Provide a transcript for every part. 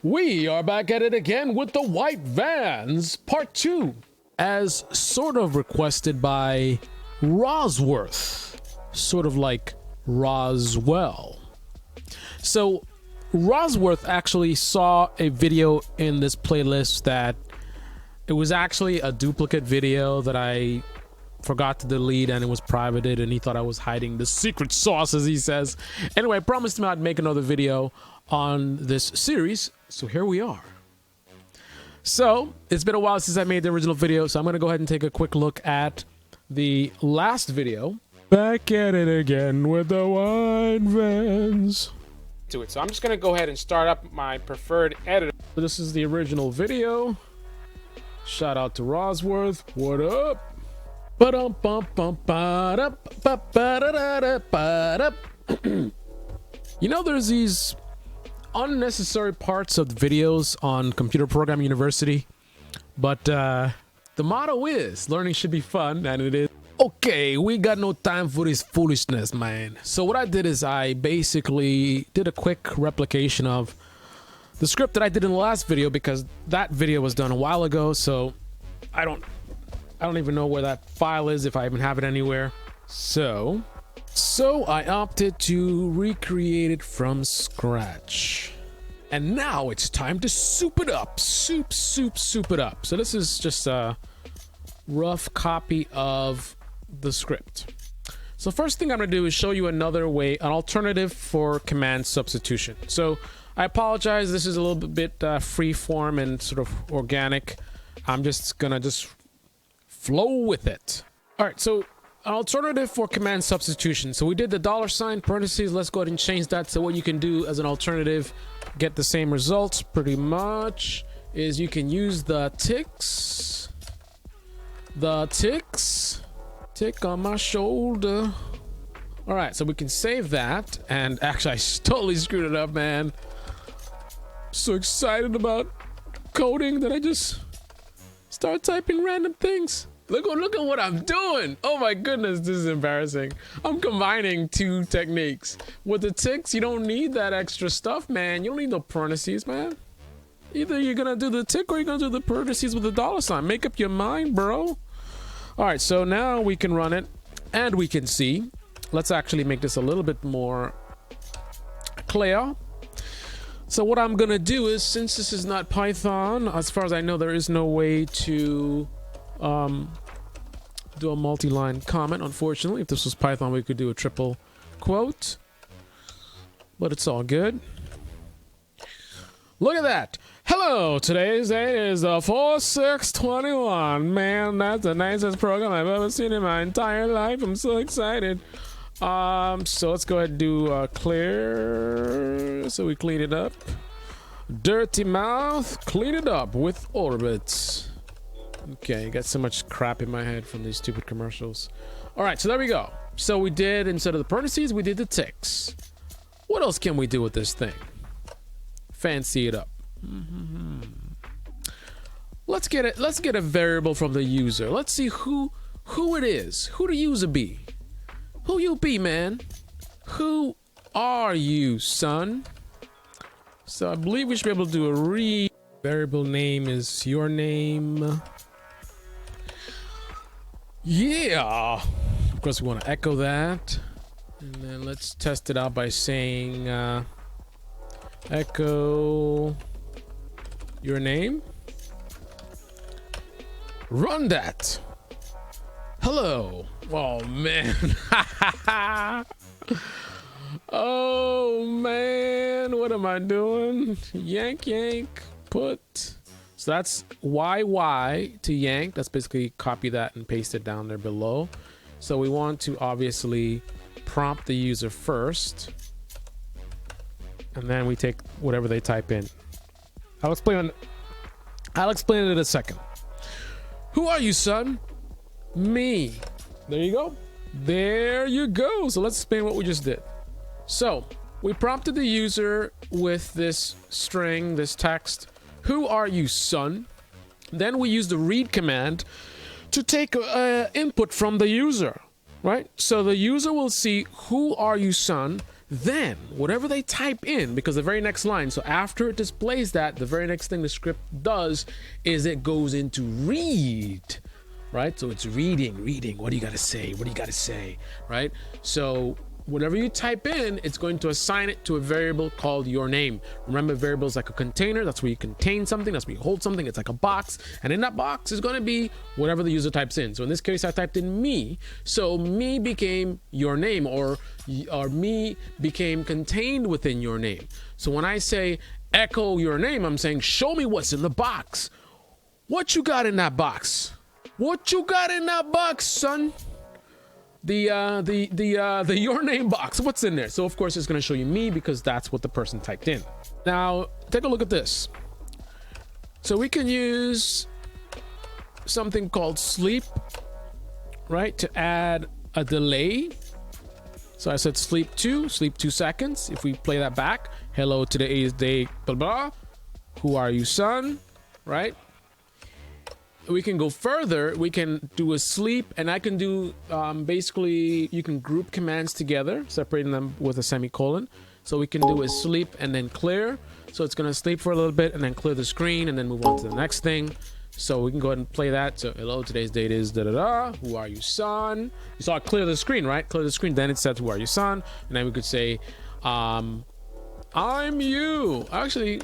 We are back at it again with the White Vans Part 2, as sort of requested by Rosworth, sort of like Roswell. So Rosworth actually saw a video in this playlist that it was actually a duplicate video that I forgot to delete, and it was privated, and he thought I was hiding the secret sauce, as he says. Anyway, I promised him I'd make another video on this series, so here we are. So it's been a while since I made the original video, so I'm gonna go ahead and take a quick look at the last video. Back at it again with the White Vans. So I'm just gonna go ahead and start up my preferred editor. This is the original video. Shout out to Rosworth. What up? You know, there's these unnecessary parts of the videos on Computer Programming University, but the motto is learning should be fun, and it is. Okay, we got no time for this foolishness, man. So what I did is I basically did a quick replication of the script that I did in the last video, because that video was done a while ago, so I don't even know where that file is, if I even have it anywhere. So I opted to recreate it from scratch. And now it's time to soup it up. Soup it up. So this is just a rough copy of the script. So first thing I'm gonna do is show you another way, an alternative for command substitution. So I apologize, this is a little bit free form and sort of organic. I'm just gonna flow with it. All right, so an alternative for command substitution. So we did the $ parentheses. Let's go ahead and change that. So what you can do as an alternative, get the same results pretty much, is you can use the ticks. Tick on my shoulder. All right, so we can save that. And actually, I totally screwed it up, man. So excited about coding that I just start typing random things. Look at what I'm doing. Oh my goodness, this is embarrassing. I'm combining two techniques. With the ticks, you don't need that extra stuff, man. You don't need no parentheses, man. Either you're gonna do the tick or you're gonna do the parentheses with the $. Make up your mind, bro. All right, so now we can run it and we can see. Let's actually make this a little bit more clear. So what I'm gonna do is, since this is not Python, as far as I know, there is no way to do a multi-line comment, unfortunately. If this was Python, we could do a triple quote, but it's all good. Look at that. Hello, today's date is 4/6/21. Man, that's the nicest program I've ever seen in my entire life. I'm so excited. So let's go ahead and do clear, so we clean it up. Dirty mouth, clean it up with orbits. Okay, got so much crap in my head from these stupid commercials. All right, so there we go. So we did, instead of the parentheses, we did the ticks. What else can we do with this thing? Fancy it up. Let's get a variable from the user. Let's see who it is. Who the user be? Who you be, man? Who are you, son? So I believe we should be able to do a read. Variable name is your name. Yeah. Of course, we want to echo that. And then let's test it out by saying echo your name. Run that. Hello. Oh, man. Oh, man. What am I doing? Yank, put. So that's YY to yank. That's basically copy that and paste it down there below. So we want to obviously prompt the user first, and then we take whatever they type in. I'll explain it in a second. Who are you, son? Me. There you go. There you go. So let's explain what we just did. So we prompted the user with this string, this text. Who are you, son? Then we use the read command to take input from the user, right? So the user will see who are you, son. then whatever they type in, because the very next line, so after it displays that, the very next thing the script does is it goes into read, right? So it's reading, what do you got to say, right? So whatever you type in, it's going to assign it to a variable called your name. Remember, variable is like a container. That's where you contain something. That's where you hold something. It's like a box. And in that box is going to be whatever the user types in. So in this case, I typed in me. So me became your name, or me became contained within your name. So when I say echo your name, I'm saying, show me what's in the box. What you got in that box? What you got in that box, son? The your name box, what's in there? So of course it's going to show you me, because that's what the person typed in. Now take a look at this. So we can use something called sleep, right, to add a delay. So I said sleep 2 seconds. If we play that back, hello, today is day blah blah, who are you, son, right? We can go further. We can do a sleep, and I can do basically you can group commands together, separating them with a semicolon. So we can do a sleep and then clear. So it's going to sleep for a little bit and then clear the screen and then move on to the next thing. So we can go ahead and play that. So hello, today's date is da da da, who are you, son? You saw it clear the screen, right? Clear the screen, then it said who are you, son? And then we could say I'm you. Actually,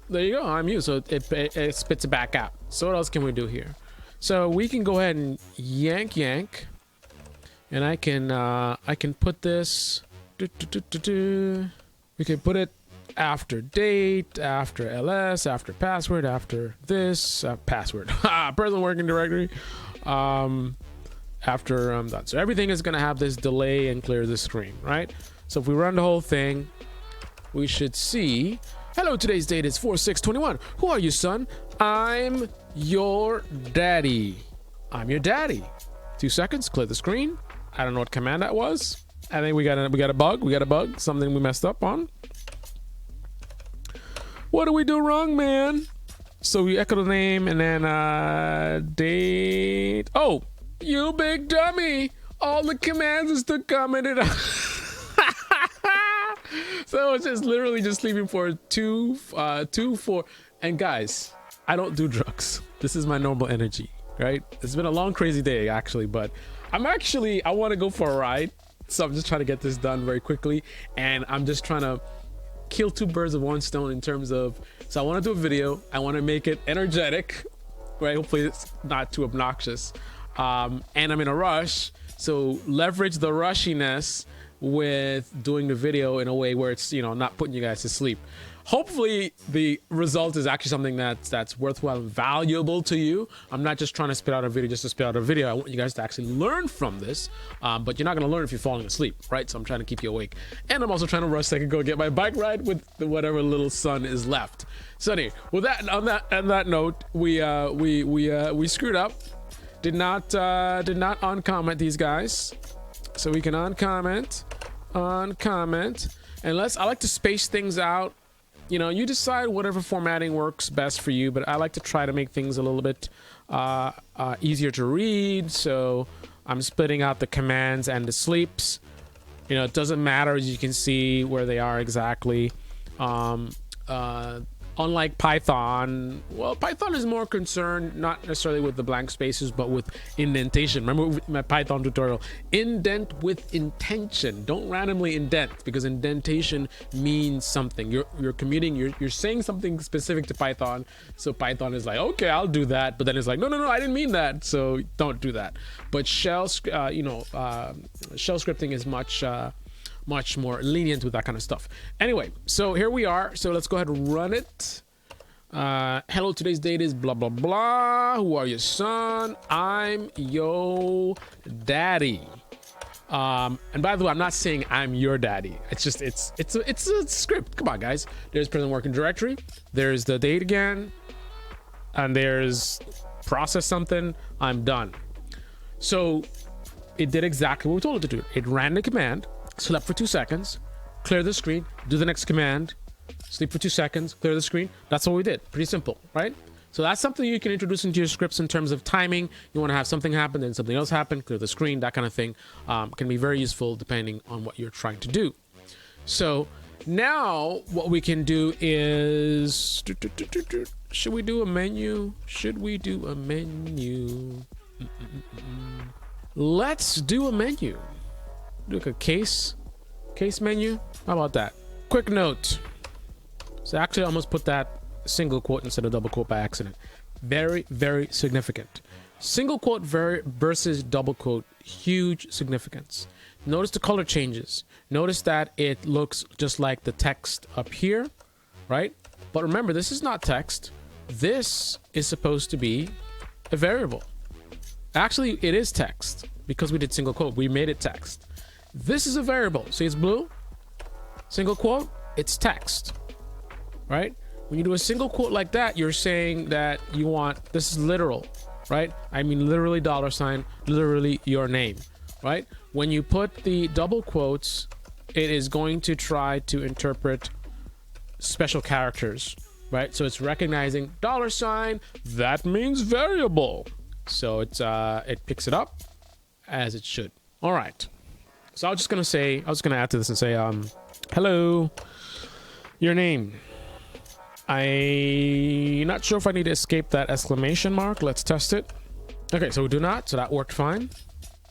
there you go, I'm you. So it spits it back out. So what else can we do here? So we can go ahead and yank, and I can put this. We can put it after date, after ls, after password, after this password, present working directory, after that. So everything is gonna have this delay and clear the screen, right? So if we run the whole thing, we should see. Hello, today's date is 4/6/21. Who are you, son? I'm your daddy. I'm your daddy. 2 seconds, clear the screen. I don't know what command that was. I think we got a bug. Something we messed up on. What do we do wrong, man? So we echo the name and then date. Oh, you big dummy. All the commands is still commented on. So it's just literally just sleeping for 2, 4. And guys, I don't do drugs. This is my normal energy, right? It's been a long, crazy day actually, but I want to go for a ride. So I'm just trying to get this done very quickly. And I'm just trying to kill 2 birds with 1 stone in terms of, so I want to do a video. I want to make it energetic, right? Hopefully it's not too obnoxious. And I'm in a rush. So leverage the rushiness with doing the video in a way where it's, you know, not putting you guys to sleep. Hopefully the result is actually something that's worthwhile and valuable to you. I'm not just trying to spit out a video just to spit out a video. I want you guys to actually learn from this, but you're not going to learn if you're falling asleep, right? So I'm trying to keep you awake, and I'm also trying to rush so I can go get my bike ride with whatever little sun is left. So anyway, with that, on that note, we screwed up. Did not uncomment these guys, so we can uncomment, and I like to space things out. You know, you decide whatever formatting works best for you, but I like to try to make things a little bit easier to read. So I'm splitting out the commands and the sleeps. You know, it doesn't matter, as you can see where they are exactly. Unlike Python, well, Python is more concerned not necessarily with the blank spaces, but with indentation. Remember my Python tutorial, indent with intention. Don't randomly indent, because indentation means something. You're commuting, you're saying something specific to Python. So Python is like, okay, I'll do that. But then it's like, no, I didn't mean that. So don't do that. But shell scripting is much more lenient with that kind of stuff. Anyway, so here we are. So let's go ahead and run it. Hello, today's date is blah blah blah. Who are you, son? I'm your daddy. And by the way, I'm not saying I'm your daddy. It's just it's a script. Come on, guys. There's present working directory. There's the date again, and there's process something. I'm done. So it did exactly what we told it to do. It ran the command. Slept for 2 seconds, clear the screen, do the next command, sleep for 2 seconds, clear the screen. That's what we did. Pretty simple, right? So that's something you can introduce into your scripts in terms of timing. You want to have something happen, then something else happen, clear the screen, that kind of thing. Can be very useful depending on what you're trying to do. So now what we can do is, should we do a menu? Should we do a menu? Let's do a menu. Do like a case menu. How about that? Quick note. So actually I almost put that single quote instead of double quote by accident. Very, very significant. Single quote versus double quote, huge significance. Notice the color changes. Notice that it looks just like the text up here, right? But remember, this is not text. This is supposed to be a variable. Actually, it is text because we did single quote. We made it text. This is a variable. See, it's blue. Single quote, it's text, right? When you do a single quote like that, you're saying that you want, this is literal, right? I mean, literally $, literally your name, right? When you put the double quotes, it is going to try to interpret special characters, right? So it's recognizing $, that means variable. So it's it picks it up as it should. All right. So I was just gonna add to this and say, hello, your name. I'm not sure if I need to escape that exclamation mark. Let's test it. Okay, so we do not, so that worked fine.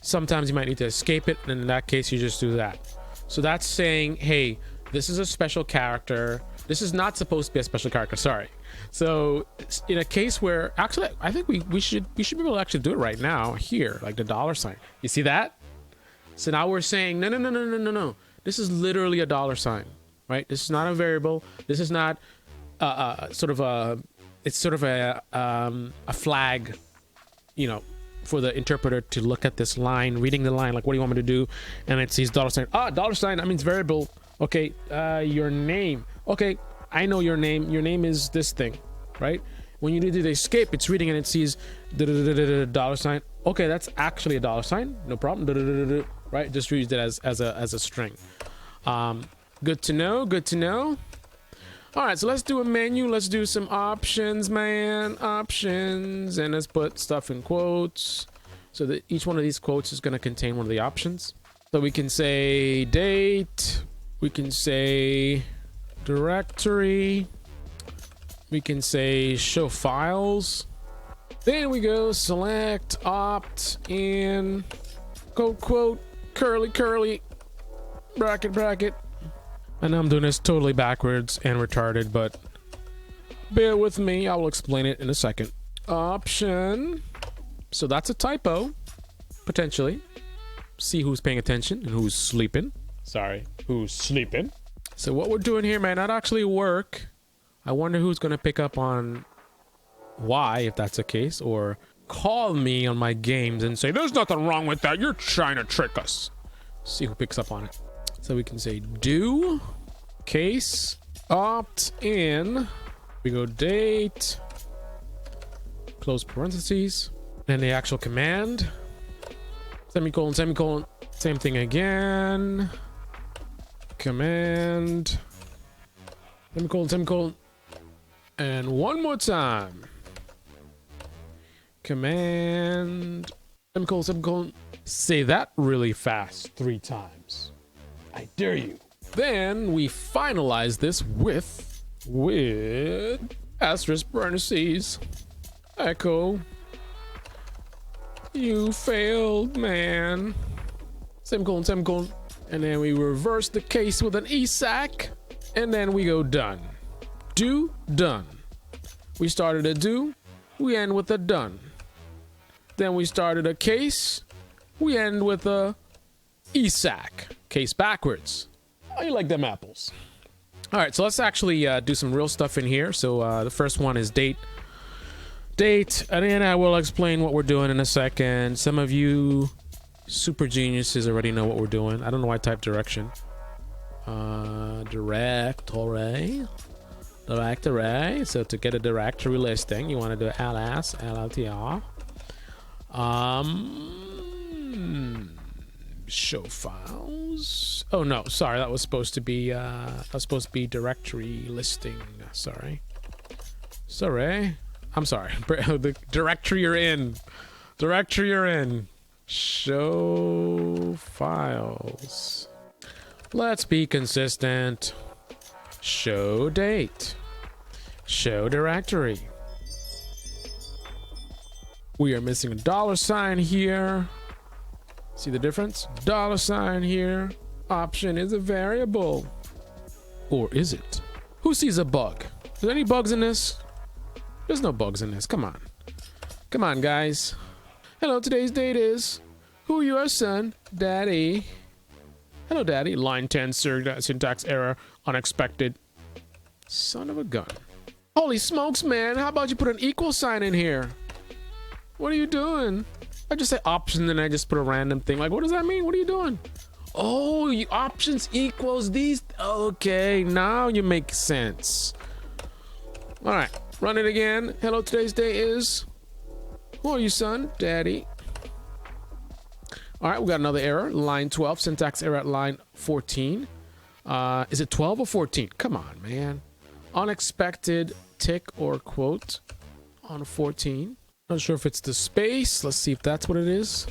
Sometimes you might need to escape it, and in that case, you just do that. So that's saying, hey, this is a special character. This is not supposed to be a special character, sorry. So in a case where, actually, I think we should be able to actually do it right now here, like the $. You see that? So now we're saying, no. This is literally a $, right? This is not a variable. This is not sort of a flag, you know, for the interpreter to look at this line, reading the line, like, what do you want me to do? And it sees $. $, that means variable. Okay, your name. Okay, I know your name. Your name is this thing, right? When you do the escape, it's reading and it sees $. Okay, that's actually a $. No problem. Right? Just reads it as a string. Good to know. Good to know. All right, so let's do a menu. Let's do some options, man. Options. And let's put stuff in quotes. So that each one of these quotes is going to contain one of the options. So we can say date. We can say directory. We can say show files. Then we go select, opt, in, quote, curly, bracket. And I'm doing this totally backwards and retarded, but bear with me. I will explain it in a second. Option. So that's a typo, potentially. See who's paying attention and who's sleeping. Sorry, who's sleeping. So what we're doing here may not actually work. I wonder who's going to pick up on why, if that's the case, or call me on my games and say, there's nothing wrong with that. You're trying to trick us. See who picks up on it. So we can say do case opt in. We go date, close parentheses, then the actual command, semicolon, same thing again, command, semicolon, and one more time, command, semicolon. Say that really fast 3 times. I dare you. Then we finalize this with asterisk parentheses, echo, you failed, man, semicolon, and then we reverse the case with an ESAC, and then we go done. Do, done. We started a do, we end with a done. Then we started a case, we end with a ESAC. Case backwards. How you like them apples? All right, so let's actually do some real stuff in here. So the first one is date, and then I will explain what we're doing in a second. Some of you super geniuses already know what we're doing. I don't know why I typed direction. Directory. So to get a directory listing, you want to do ls ltr. Show files. Oh no, sorry, that was supposed to be directory listing. Sorry, I'm sorry. The directory you're in. Show files. Let's be consistent. Show date. Show directory. We are missing a $sign here. See the difference? $sign here. Option is a variable. Or is it? Who sees a bug? Is there any bugs in this? There's no bugs in this. Come on. Come on, guys. Hello, today's date is... Who your son? Daddy. Hello, Daddy. Line 10, syntax error, unexpected. Son of a gun. Holy smokes, man. How about you put an equal sign in here? What are you doing? I just say option and I just put a random thing. Like, what does that mean? What are you doing? Oh, you options equals these. Okay, now you make sense. All right, run it again. Hello, today's day is... Who are you, son? Daddy. All right, we got another error. Line 12, syntax error at line 14. Is it 12 or 14? Come on, man. Unexpected tick or quote on 14. Not sure if it's the space. Let's see if that's what it is.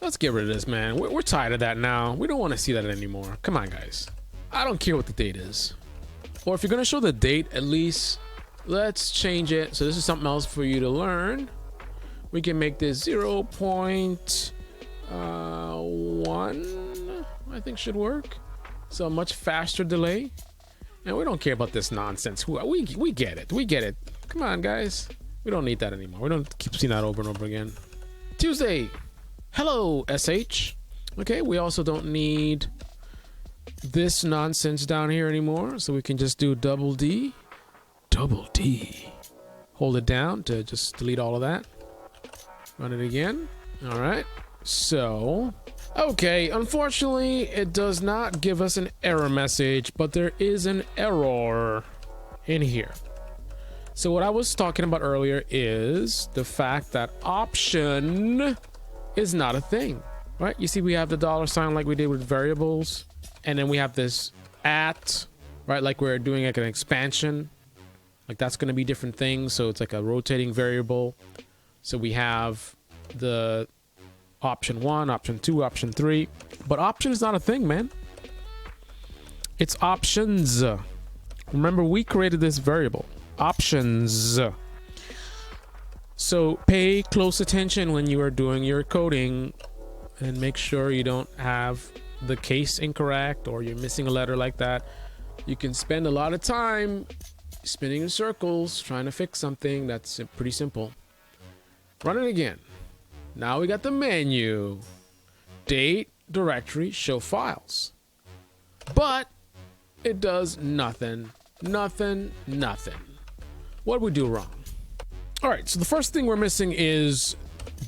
Let's get rid of this, man. We're tired of that now. We don't want to see that anymore. Come on, guys. I don't care what the date is. Or if you're going to show the date, at least let's change it. So this is something else for you to learn. We can make this 0.1, I think should work. So a much faster delay. And we don't care about this nonsense. We get it. We get it. Come on, guys. We don't need that anymore. We don't keep seeing that over and over again. Tuesday. Hello, SH. Okay, we also don't need this nonsense down here anymore. So we can just do double D. Double D. Hold it down to just delete all of that. Run it again. All right. So, okay, unfortunately, it does not give us an error message, but there is an error in here. So what I was talking about earlier is the fact that option is not a thing, right? You see, we have the $sign like we did with variables, and then we have this at, right? Like we're doing like an expansion, like that's going to be different things. So it's like a rotating variable. So we have the option 1, option 2, option 3, but option is not a thing, man. It's options. Remember, we created this variable, options. So pay close attention when you are doing your coding and make sure you don't have the case incorrect or you're missing a letter like that. You can spend a lot of time spinning in circles trying to fix something that's pretty simple. Run it again. Now we got the menu, date, directory, show files, but it does nothing. What did we do wrong? All right, so the first thing we're missing is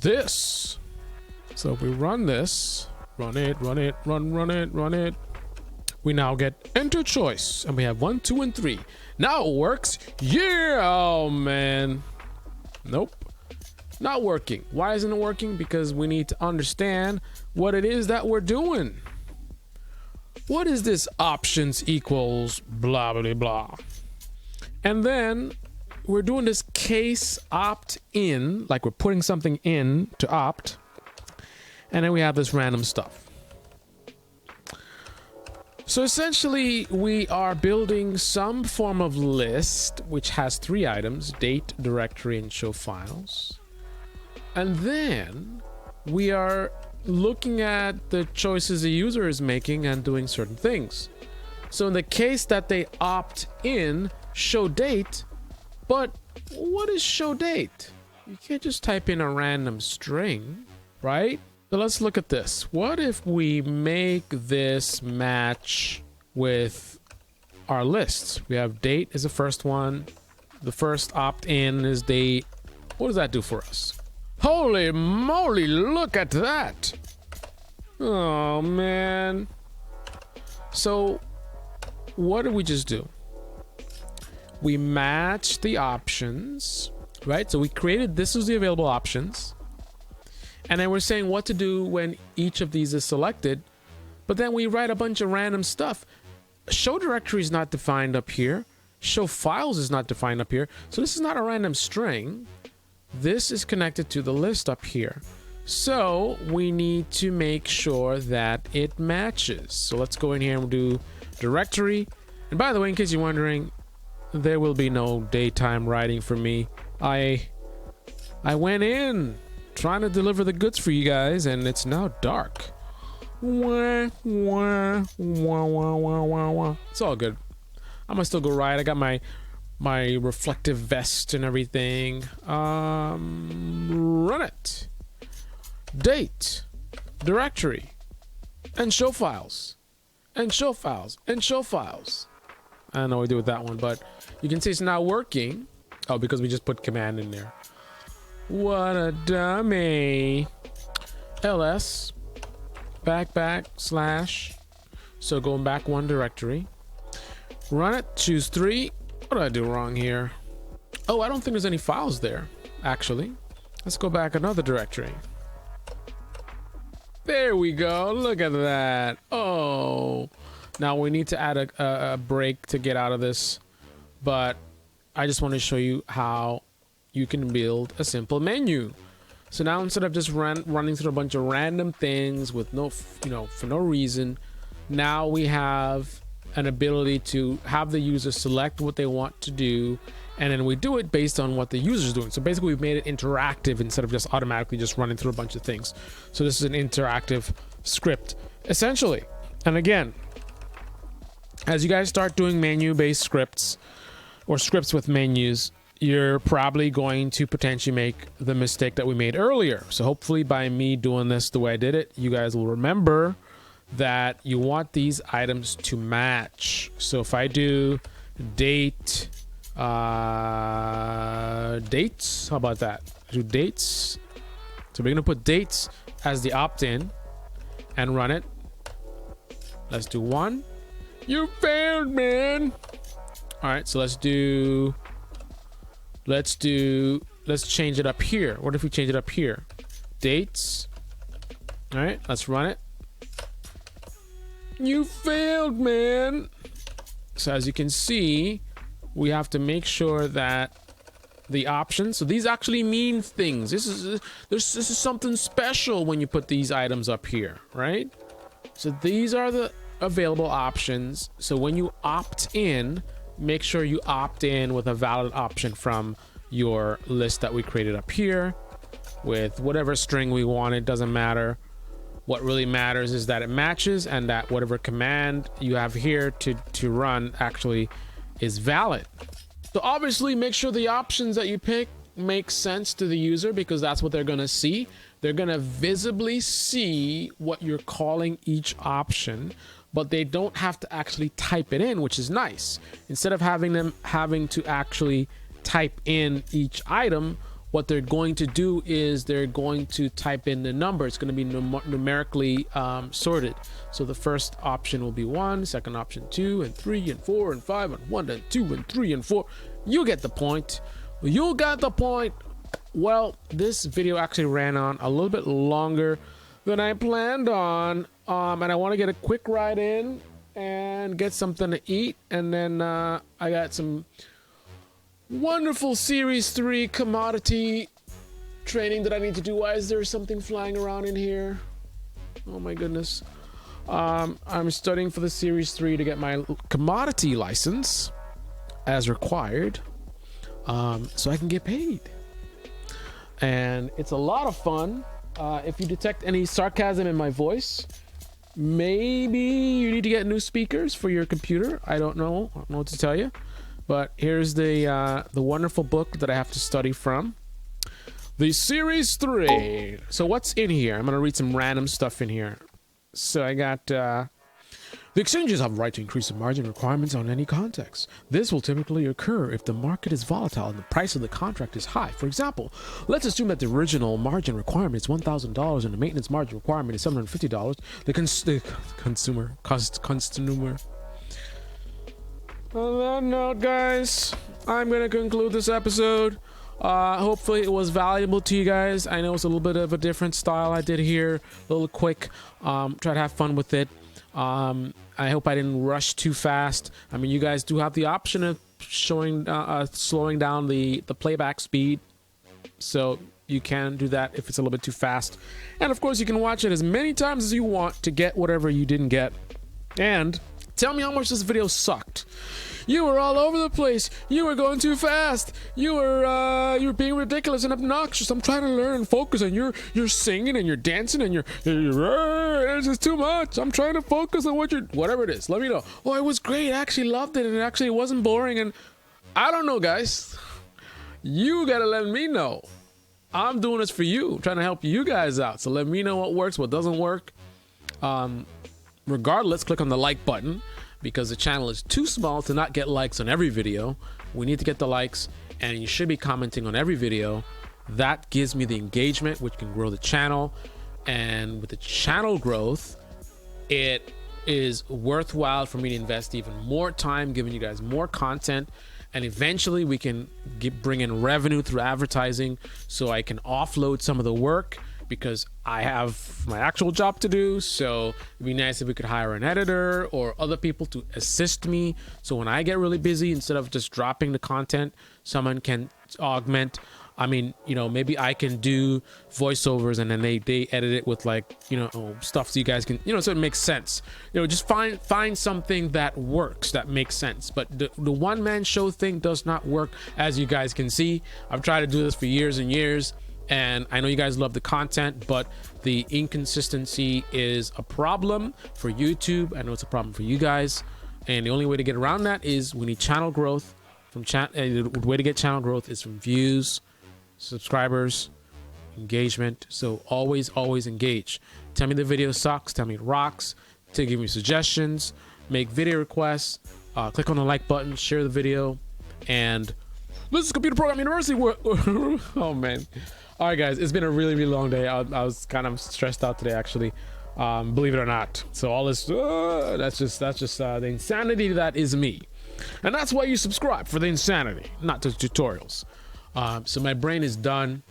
this. So if we run this, run it, we now get enter choice, and we have 1, 2, and 3. Now it works. Yeah, oh man. Nope. Not working. Why isn't it working? Because we need to understand what it is that we're doing. What is this options equals blah, blah, blah. And then we're doing this case opt in, like we're putting something in to opt. And then we have this random stuff. So essentially we are building some form of list, which has 3 items, date, directory, and show files. And then we are looking at the choices the user is making and doing certain things. So in the case that they opt in, show date, but what is show date? You can't just type in a random string, right? So let's look at this. What if we make this match with our lists? We have date is the first one. The first opt in is date. What does that do for us? Holy moly, look at that. Oh, man. So what did we just do? We match the options, right? So we created, this is the available options. And then we're saying what to do when each of these is selected. But then we write a bunch of random stuff. Show directory is not defined up here. Show files is not defined up here. So this is not a random string. This is connected to the list up here. So we need to make sure that it matches. So let's go in here and do directory. And by the way, in case you're wondering, there will be no daytime writing for me. I went in trying to deliver the goods for you guys, and it's now dark. Wah, wah, wah, wah, wah, wah, wah. It's all good. I'm gonna still go right. I got my reflective vest and everything. Run it. Date, directory, and show files, and show files, and show files. I don't know what to do with that one, but you can see it's not working. Oh, because we just put command in there. What a dummy. ls /. So going back one directory. Run it, choose 3. What did I do wrong here? Oh, I don't think there's any files there, actually. Let's go back another directory. There we go. Look at that. Oh, now we need to add a break to get out of this, but I just want to show you how you can build a simple menu. So now instead of just running through a bunch of random things with no, for no reason, now we have an ability to have the user select what they want to do, and then we do it based on what the user is doing. So basically we've made it interactive instead of just automatically just running through a bunch of things. So this is an interactive script essentially. And again, as you guys start doing menu based scripts or scripts with menus, you're probably going to potentially make the mistake that we made earlier. So hopefully by me doing this the way I did it, you guys will remember that you want these items to match. So if I do date, dates, how about that? Do dates. So we're gonna put dates as the opt-in and run it. Let's do 1. You failed, man. All right, so let's change it up here. What if we change it up here? Dates. All right, let's run it. You failed, man. So as you can see, we have to make sure that the options, so these actually mean things. This is something special when you put these items up here, right? So these are the available options. So when you opt in, make sure you opt in with a valid option from your list that we created up here with whatever string we want. It doesn't matter. What really matters is that it matches and that whatever command you have here to run actually is valid. So obviously make sure the options that you pick make sense to the user, because that's what they're going to see. They're going to visibly see what you're calling each option, but they don't have to actually type it in, which is nice. Instead of having them having to actually type in each item, what they're going to do is they're going to type in the number. It's going to be numerically sorted. So the first option will be 1, second option 2 and 3 and 4 and 5 and 1 and 2 and 3 and 4. You get the point. You got the point. Well, this video actually ran on a little bit longer than I planned on, and I want to get a quick ride in and get something to eat, and then I got some wonderful Series 3 commodity training that I need to do. Why is there something flying around in here? Oh my goodness. I'm studying for the Series 3 to get my commodity license as required, so I can get paid. And it's a lot of fun. If you detect any sarcasm in my voice, maybe you need to get new speakers for your computer. I don't know what to tell you. But here's the wonderful book that I have to study from. The Series 3. So what's in here? I'm going to read some random stuff in here. So I got... the exchanges have a right to increase the margin requirements on any context. This will typically occur if the market is volatile and the price of the contract is high. For example, let's assume that the original margin requirement is $1,000 and the maintenance margin requirement is $750. The consumer... On that note, guys, I'm going to conclude this episode. Hopefully it was valuable to you guys. I know it's a little bit of a different style I did here. A little quick. Try to have fun with it. I hope I didn't rush too fast. I mean, you guys do have the option of slowing down the playback speed So you can do that if it's a little bit too fast. And of course, you can watch it as many times as you want to get whatever you didn't get. And tell me how much this video sucked. You were all over the place. You were going too fast. You were being ridiculous and obnoxious. I'm trying to learn and focus, and you're singing and you're dancing and you're it's just too much. I'm trying to focus on whatever it is. Let me know. Oh, it was great. I actually loved it, and it actually wasn't boring. And I don't know, guys. You gotta let me know. I'm doing this for you, trying to help you guys out. So let me know what works, what doesn't work. Regardless, click on the like button, because the channel is too small to not get likes on every video. We need to get the likes, and you should be commenting on every video. That gives me the engagement, which can grow the channel. And with the channel growth, it is worthwhile for me to invest even more time giving you guys more content. And eventually we can bring in revenue through advertising, so I can offload some of the work, because I have my actual job to do. So it'd be nice if we could hire an editor or other people to assist me. So when I get really busy, instead of just dropping the content, someone can augment. I mean, you know, maybe I can do voiceovers, and then they edit it with, like, you know, stuff so you guys can, you know, so it makes sense. You know, just find something that works, that makes sense. But the one-man show thing does not work, as you guys can see. I've tried to do this for years and years, and I know you guys love the content, but the inconsistency is a problem for YouTube. I know it's a problem for you guys, and the only way to get around that is we need channel growth. The way to get channel growth is from views, subscribers, engagement. So always engage. Tell me the video sucks, tell me it rocks, to give me suggestions, make video requests, click on the like button, share the video, and this is Computer Program University. Oh man. All right, guys, it's been a really long day. I was kind of stressed out today, actually, believe it or not. So all this that's just the insanity that is me, and that's why you subscribe, for the insanity, not the tutorials. So my brain is done.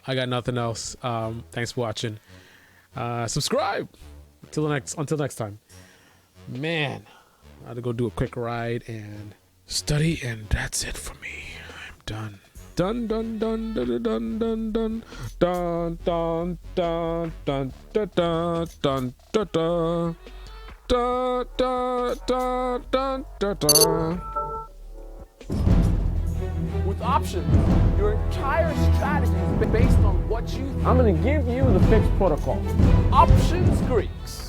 I got nothing else. Thanks for watching. Subscribe. Until next time. Man, I had to go do a quick ride and study, and that's it for me. I'm done. Dun dun dun dun dun dun dun dun dun dun dun dun dun dun dun dun dun dun. With options, your entire strategy is based on what you. I'm gonna give you the fixed protocol. Options Greeks.